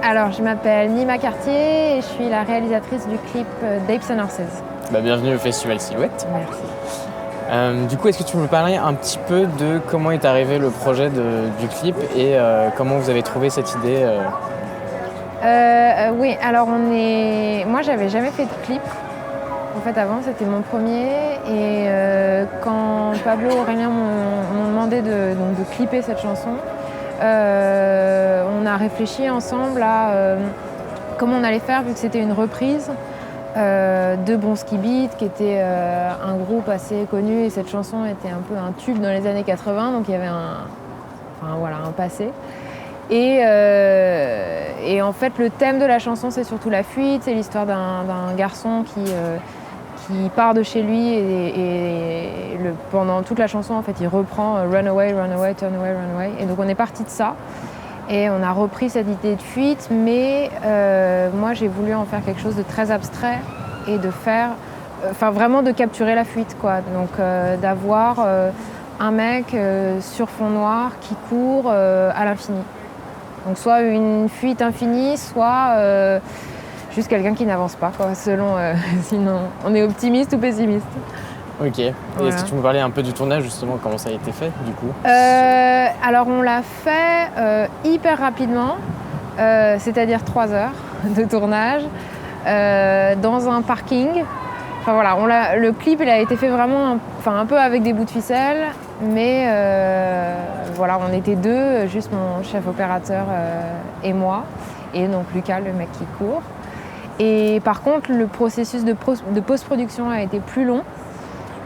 Alors, je m'appelle Nima Cartier et je suis la réalisatrice du clip d'Apes and Horses. Bienvenue au Festival Silhouette. Merci. Du coup, est-ce que tu peux me parler un petit peu de comment est arrivé le projet du clip et comment vous avez trouvé cette idée Oui, alors moi j'avais jamais fait de clip. En fait, avant c'était mon premier et quand Pablo et Aurélien m'ont demandé de clipper cette chanson, on a réfléchi ensemble à comment on allait faire vu que c'était une reprise de Bronski Beat qui était un groupe assez connu et cette chanson était un peu un tube dans les années 80, donc il y avait un passé. Et en fait, le thème de la chanson, c'est surtout la fuite. C'est l'histoire d'un garçon qui part de chez lui et pendant toute la chanson, en fait, il reprend Run away, run away, turn away, run away. Et donc, on est parti de ça. Et on a repris cette idée de fuite, mais moi, j'ai voulu en faire quelque chose de très abstrait et de faire, vraiment de capturer la fuite, quoi. Donc, d'avoir un mec sur fond noir qui court à l'infini. Donc soit une fuite infinie, soit juste quelqu'un qui n'avance pas, quoi, selon sinon on est optimiste ou pessimiste. Ok. Voilà. Et est-ce que tu peux me parler un peu du tournage, justement, comment ça a été fait, du coup Alors on l'a fait hyper rapidement, c'est-à-dire 3 heures de tournage, dans un parking. Enfin voilà, le clip il a été fait vraiment un peu avec des bouts de ficelle, mais voilà, on était deux, juste mon chef opérateur et moi, et donc Lucas, le mec qui court. Et par contre, le processus de post-production a été plus long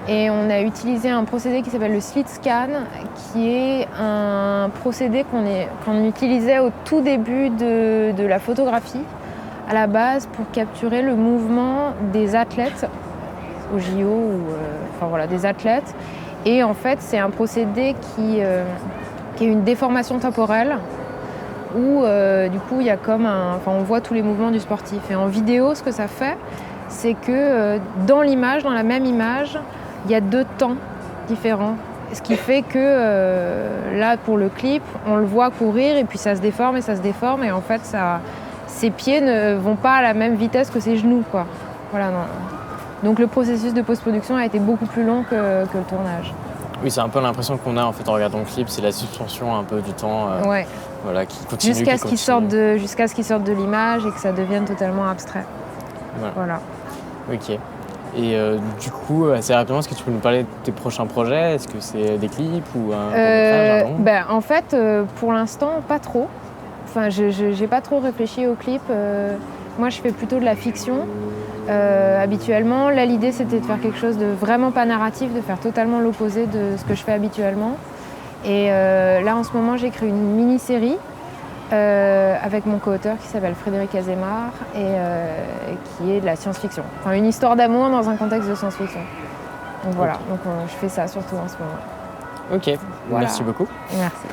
et on a utilisé un procédé qui s'appelle le slit scan, qui est un procédé qu'on utilisait au tout début de la photographie, à la base pour capturer le mouvement des athlètes au JO, des athlètes. Et en fait, c'est un procédé qui est une déformation temporelle où du coup, il y a on voit tous les mouvements du sportif. Et en vidéo, ce que ça fait, c'est que dans la même image, il y a 2 temps différents. Ce qui fait que là, pour le clip, on le voit courir et puis ça se déforme et ça se déforme. Et en fait, ses pieds ne vont pas à la même vitesse que ses genoux, quoi. Voilà, non. Donc le processus de post-production a été beaucoup plus long que le tournage. Oui, c'est un peu l'impression qu'on a en fait en regardant le clip, c'est la suspension un peu du temps Ouais. voilà, qui continue. Jusqu'à ce qu'il sorte de l'image et que ça devienne totalement abstrait. Voilà. Ok. Et du coup, assez rapidement, est-ce que tu peux nous parler de tes prochains projets ? Est-ce que c'est des clips ou un court-métrage, un long ? En fait, pour l'instant, pas trop. Enfin, j'ai pas trop réfléchi au clip. Moi, je fais plutôt de la fiction. Habituellement, là, l'idée, c'était de faire quelque chose de vraiment pas narratif, de faire totalement l'opposé de ce que je fais habituellement. Et là, en ce moment, j'écris une mini-série avec mon co-auteur qui s'appelle Frédéric Azémar et qui est de la science-fiction. Enfin, une histoire d'amour dans un contexte de science-fiction. Donc voilà, je fais ça surtout en ce moment. Ok, Voilà. Merci beaucoup. Merci.